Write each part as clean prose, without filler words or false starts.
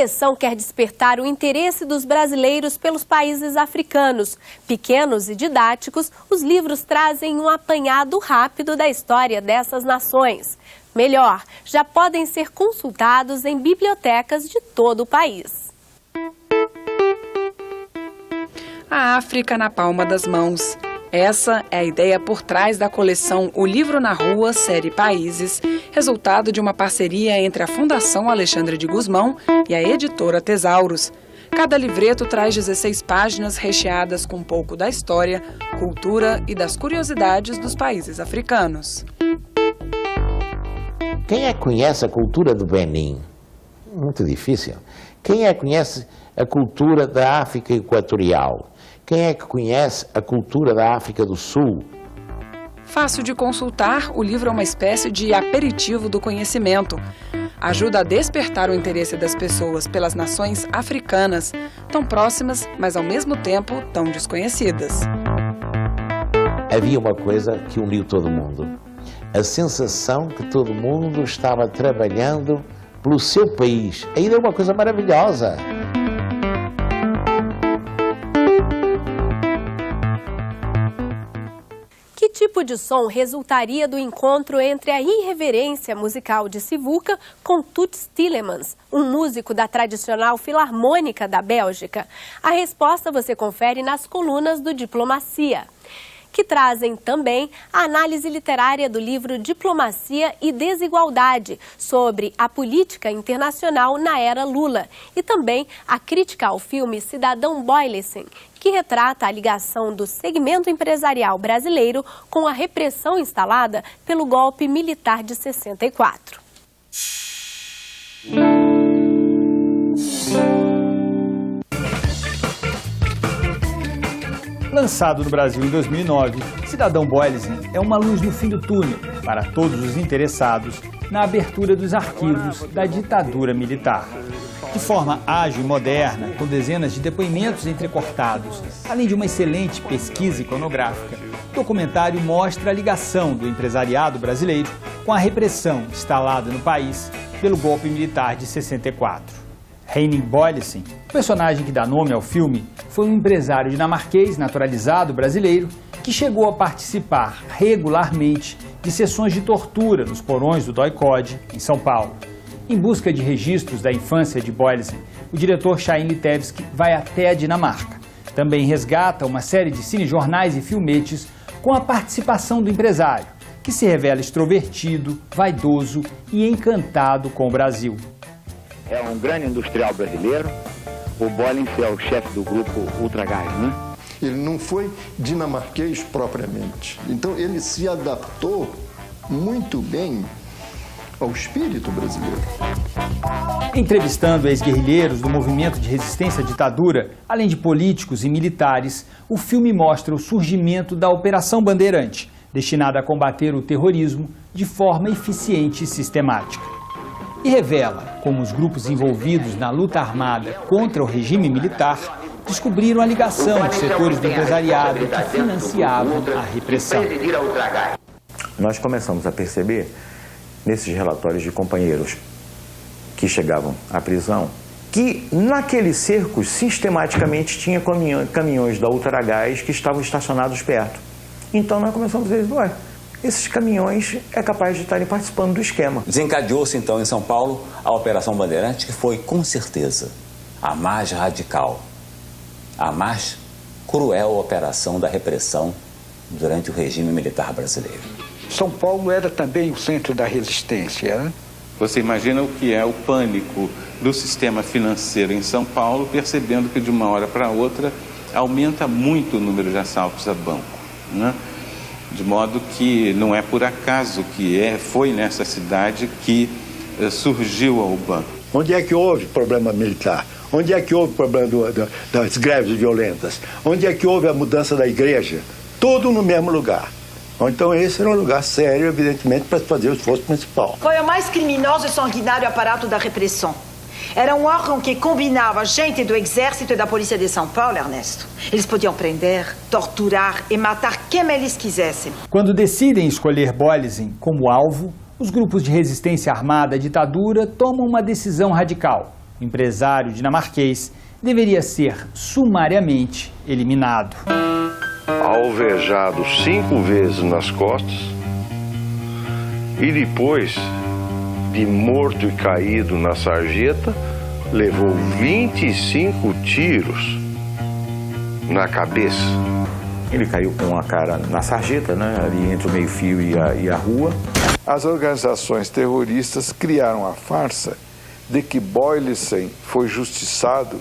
coleção quer despertar o interesse dos brasileiros pelos países africanos. Pequenos e didáticos, os livros trazem um apanhado rápido da história dessas nações. Melhor, já podem ser consultados em bibliotecas de todo o país. A África na palma das mãos. Essa é a ideia por trás da coleção O Livro na Rua, série Países, resultado de uma parceria entre a Fundação Alexandre de Gusmão e a editora Tesauros. Cada livreto traz 16 páginas recheadas com um pouco da história, cultura e das curiosidades dos países africanos. Quem é que conhece a cultura do Benin? Muito difícil. Quem é que conhece a cultura da África Equatorial? Quem é que conhece a cultura da África do Sul? Fácil de consultar, o livro é uma espécie de aperitivo do conhecimento. Ajuda a despertar o interesse das pessoas pelas nações africanas, tão próximas, mas ao mesmo tempo tão desconhecidas. Havia uma coisa que uniu todo mundo. A sensação que todo mundo estava trabalhando pelo seu país. Ainda é uma coisa maravilhosa. Que tipo de som resultaria do encontro entre a irreverência musical de Sivuca com Toots Thielemans, um músico da tradicional Filarmônica da Bélgica? A resposta você confere nas colunas do Diplomacia, que trazem também a análise literária do livro Diplomacia e Desigualdade, sobre a política internacional na era Lula, e também a crítica ao filme Cidadão Boylessen, que retrata a ligação do segmento empresarial brasileiro com a repressão instalada pelo golpe militar de 64. Lançado no Brasil em 2009, Cidadão Boylessen é uma luz no fim do túnel para todos os interessados na abertura dos arquivos da ditadura militar. De forma ágil e moderna, com dezenas de depoimentos entrecortados, além de uma excelente pesquisa iconográfica, o documentário mostra a ligação do empresariado brasileiro com a repressão instalada no país pelo golpe militar de 64. Henning Boylessen, o personagem que dá nome ao filme, foi um empresário dinamarquês naturalizado brasileiro que chegou a participar regularmente de sessões de tortura nos porões do DOI-CODE, em São Paulo. Em busca de registros da infância de Boylessen, o diretor Chaim Litevski vai até a Dinamarca. Também resgata uma série de cinejornais e filmetes com a participação do empresário, que se revela extrovertido, vaidoso e encantado com o Brasil. É um grande industrial brasileiro. O Boylessen é o chefe do grupo Ultragás, né? Ele não foi dinamarquês propriamente. Então ele se adaptou muito bem ao espírito brasileiro. Entrevistando ex-guerrilheiros do movimento de resistência à ditadura, além de políticos e militares, o filme mostra o surgimento da Operação Bandeirante, destinada a combater o terrorismo de forma eficiente e sistemática. E revela como os grupos envolvidos na luta armada contra o regime militar descobriram a ligação de setores do empresariado que financiavam a repressão. Nós começamos a perceber, nesses relatórios de companheiros que chegavam à prisão, que naqueles cercos sistematicamente tinha caminhões da Ultragás que estavam estacionados perto. Então nós começamos a dizer, ué, esses caminhões é capaz de estarem participando do esquema. Desencadeou-se então em São Paulo a Operação Bandeirante, que foi com certeza a mais radical, a mais cruel operação da repressão durante o regime militar brasileiro. São Paulo era também o centro da resistência, né? Você imagina o que é o pânico do sistema financeiro em São Paulo, percebendo que de uma hora para outra aumenta muito o número de assaltos a banco, né? De modo que não é por acaso que foi nessa cidade que surgiu a UBAN. Onde é que houve problema militar? Onde é que houve problema das greves violentas? Onde é que houve a mudança da igreja? Tudo no mesmo lugar. Então esse era um lugar sério, evidentemente, para fazer o esforço principal. Foi o mais criminoso e sanguinário aparato da repressão. Era um órgão que combinava gente do exército e da polícia de São Paulo, Ernesto. Eles podiam prender, torturar e matar quem eles quisessem. Quando decidem escolher Boylessen como alvo, os grupos de resistência armada à ditadura tomam uma decisão radical: o empresário dinamarquês deveria ser sumariamente eliminado. Alvejado 5 vezes nas costas e depois de morto e caído na sarjeta, levou 25 tiros na cabeça. Ele caiu com a cara na sarjeta, né, ali entre o meio-fio e a rua. As organizações terroristas criaram a farsa de que Boylissen foi justiçado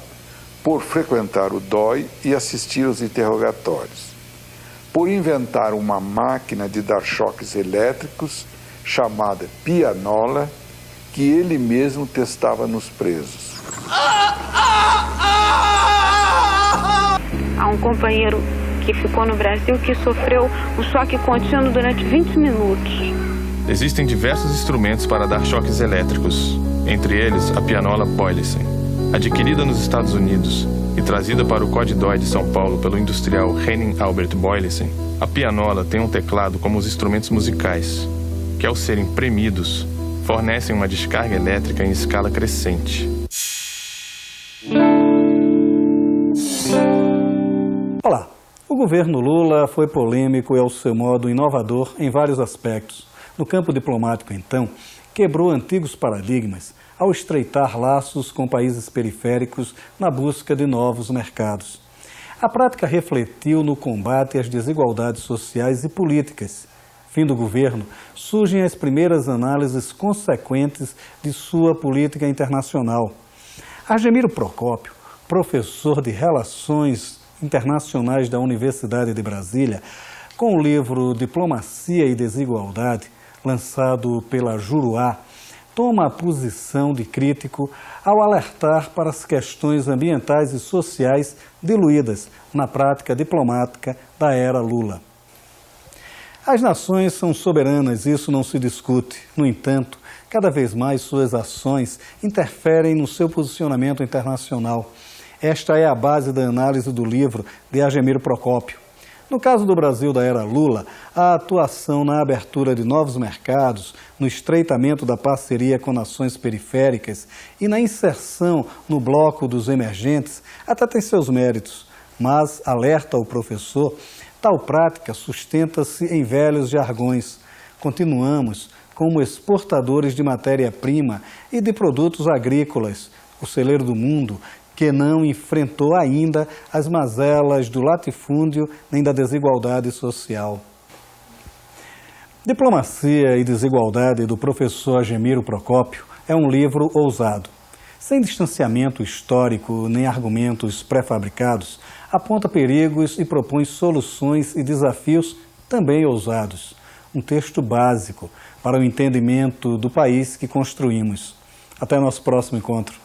por frequentar o DOI e assistir aos interrogatórios, por inventar uma máquina de dar choques elétricos chamada pianola, que ele mesmo testava nos presos. Há um companheiro que ficou no Brasil que sofreu um choque contínuo durante 20 minutos. Existem diversos instrumentos para dar choques elétricos, entre eles a pianola Boylissen. Adquirida nos Estados Unidos e trazida para o CODDOI de São Paulo pelo industrial Henning Albert Boylissen, a pianola tem um teclado como os instrumentos musicais, que ao serem premidos, fornecem uma descarga elétrica em escala crescente. Olá, o governo Lula foi polêmico e, ao seu modo, inovador em vários aspectos. No campo diplomático, então, quebrou antigos paradigmas ao estreitar laços com países periféricos na busca de novos mercados. A prática refletiu no combate às desigualdades sociais e políticas. Fim do governo, surgem as primeiras análises consequentes de sua política internacional. Argemiro Procópio, professor de Relações Internacionais da Universidade de Brasília, com o livro Diplomacia e Desigualdade, lançado pela Juruá, toma a posição de crítico ao alertar para as questões ambientais e sociais diluídas na prática diplomática da era Lula. As nações são soberanas, isso não se discute. No entanto, cada vez mais suas ações interferem no seu posicionamento internacional. Esta é a base da análise do livro de Argemiro Procópio. No caso do Brasil da era Lula, a atuação na abertura de novos mercados, no estreitamento da parceria com nações periféricas e na inserção no bloco dos emergentes até tem seus méritos, mas, alerta o professor, tal prática sustenta-se em velhos jargões. Continuamos como exportadores de matéria-prima e de produtos agrícolas, o celeiro do mundo, que não enfrentou ainda as mazelas do latifúndio nem da desigualdade social. Diplomacia e Desigualdade, do professor Argemiro Procópio, é um livro ousado. Sem distanciamento histórico nem argumentos pré-fabricados, aponta perigos e propõe soluções e desafios também ousados. Um texto básico para o entendimento do país que construímos. Até nosso próximo encontro.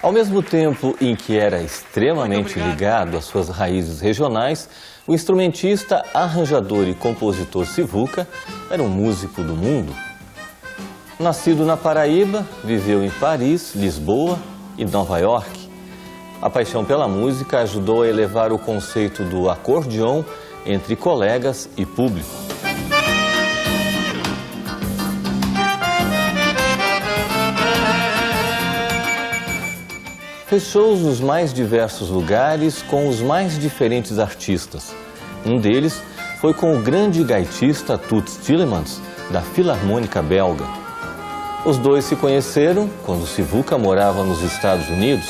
Ao mesmo tempo em que era extremamente ligado às suas raízes regionais, o instrumentista, arranjador e compositor Sivuca era um músico do mundo. Nascido na Paraíba, viveu em Paris, Lisboa e Nova York. A paixão pela música ajudou a elevar o conceito do acordeon entre colegas e público. Fez shows nos mais diversos lugares com os mais diferentes artistas. Um deles foi com o grande gaitista Toots Thielemans, da Filarmônica Belga. Os dois se conheceram quando Sivuca morava nos Estados Unidos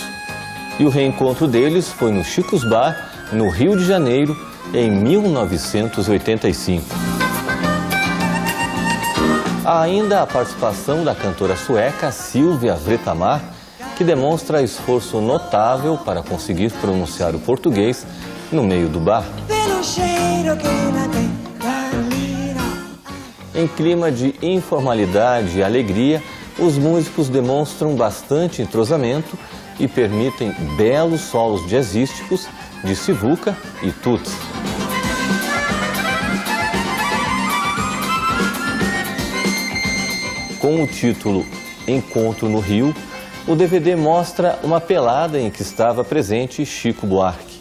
e o reencontro deles foi no Chico's Bar, no Rio de Janeiro, em 1985. Há ainda a participação da cantora sueca Sylvia Vrettamar, que demonstra esforço notável para conseguir pronunciar o português no meio do bar. Em clima de informalidade e alegria, os músicos demonstram bastante entrosamento e permitem belos solos jazzísticos de Sivuca e Toots. Com o título Encontro no Rio, o DVD mostra uma pelada em que estava presente Chico Buarque.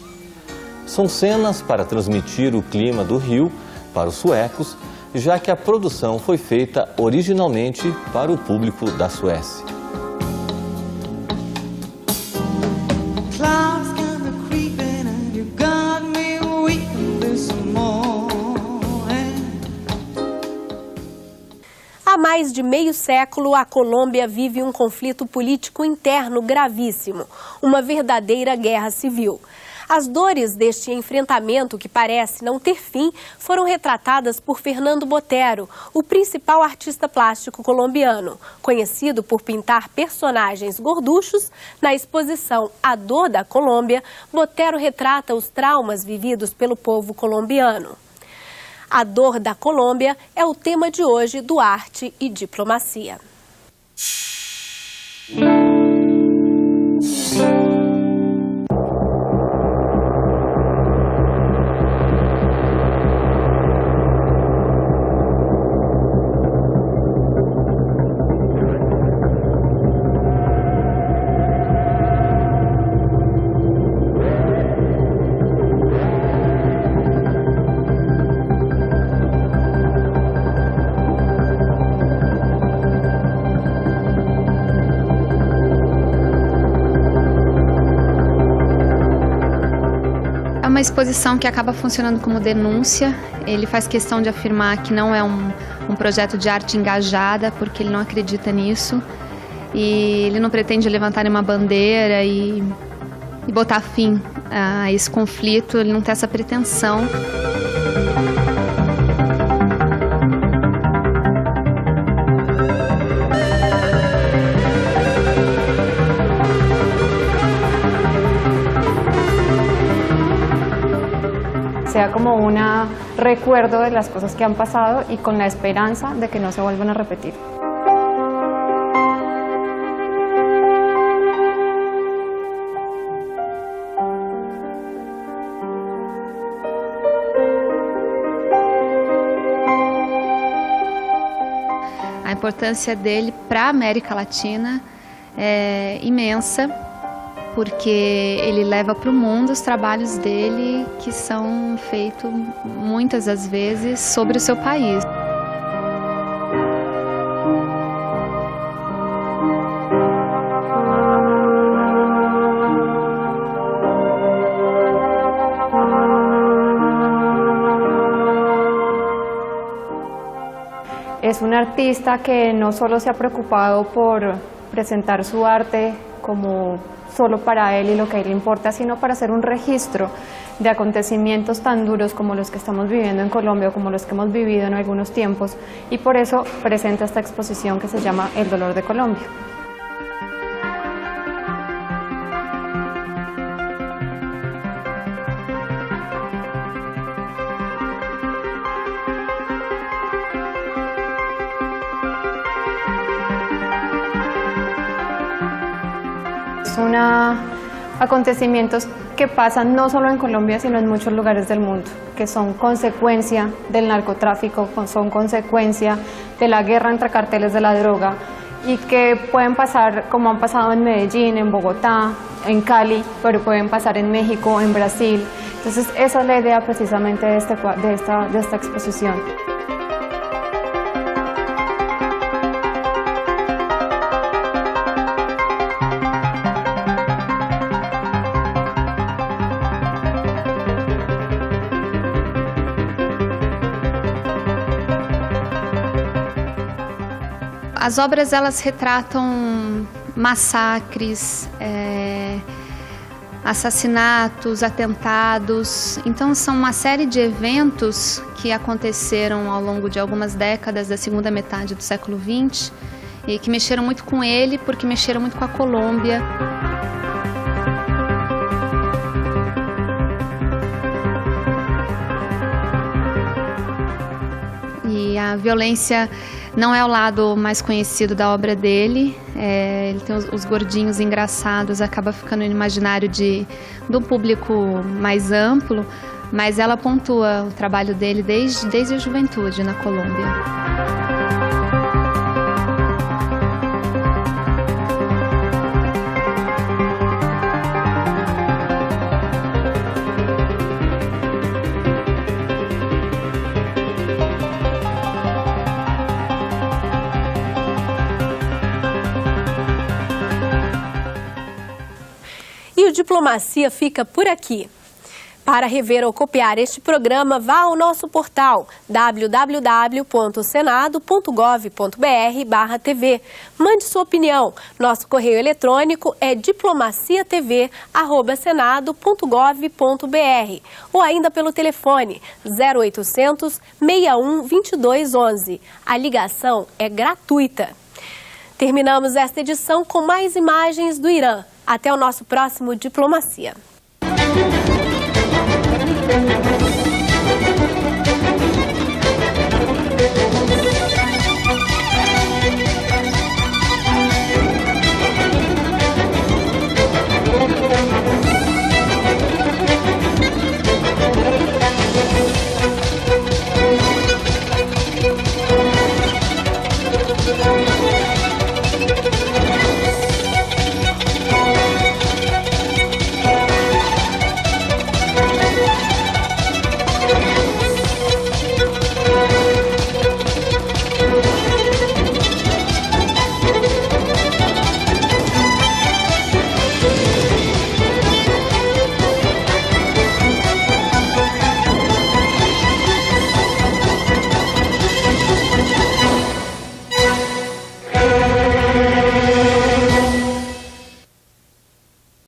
São cenas para transmitir o clima do Rio para os suecos, já que a produção foi feita originalmente para o público da Suécia. Há mais de meio século, a Colômbia vive um conflito político interno gravíssimo, uma verdadeira guerra civil. As dores deste enfrentamento, que parece não ter fim, foram retratadas por Fernando Botero, o principal artista plástico colombiano. Conhecido por pintar personagens gorduchos, na exposição A Dor da Colômbia, Botero retrata os traumas vividos pelo povo colombiano. A Dor da Colômbia é o tema de hoje do Arte e Diplomacia. É uma exposição que acaba funcionando como denúncia. Ele faz questão de afirmar que não é um projeto de arte engajada, porque ele não acredita nisso. E ele não pretende levantar uma bandeira e botar fim a esse conflito, ele não tem essa pretensão. Sea como un recuerdo de las cosas que han pasado y con la esperanza de que no se vuelvan a repetir. A importância dele para a América Latina é imensa, porque ele leva para o mundo os trabalhos dele que são feitos muitas das vezes sobre o seu país. Es un artista que no solo se ha preocupado por presentar su arte como solo para él y lo que a él le importa, sino para hacer un registro de acontecimientos tan duros como los que estamos viviendo en Colombia o como los que hemos vivido en algunos tiempos, y por eso presenta esta exposición que se llama El dolor de Colombia. Son acontecimientos que pasan no solo en Colombia, sino en muchos lugares del mundo, que son consecuencia del narcotráfico, son consecuencia de la guerra entre carteles de la droga, y que pueden pasar como han pasado en Medellín, en Bogotá, en Cali, pero pueden pasar en México, en Brasil. Entonces esa es la idea precisamente de esta exposición. As obras, elas retratam massacres, assassinatos, atentados. Então são uma série de eventos que aconteceram ao longo de algumas décadas da segunda metade do século XX e que mexeram muito com ele, porque mexeram muito com a Colômbia. E a violência não é o lado mais conhecido da obra dele. Ele tem os gordinhos engraçados, acaba ficando no imaginário do público mais amplo, mas ela pontua o trabalho dele desde a juventude na Colômbia. o Diplomacia fica por aqui. Para rever ou copiar este programa, vá ao nosso portal www.senado.gov.br/TV. Mande sua opinião. Nosso correio eletrônico é diplomaciatv@senado.gov.br ou ainda pelo telefone 0800 61 22 11. A ligação é gratuita. Terminamos esta edição com mais imagens do Irã. Até o nosso próximo Diplomacia.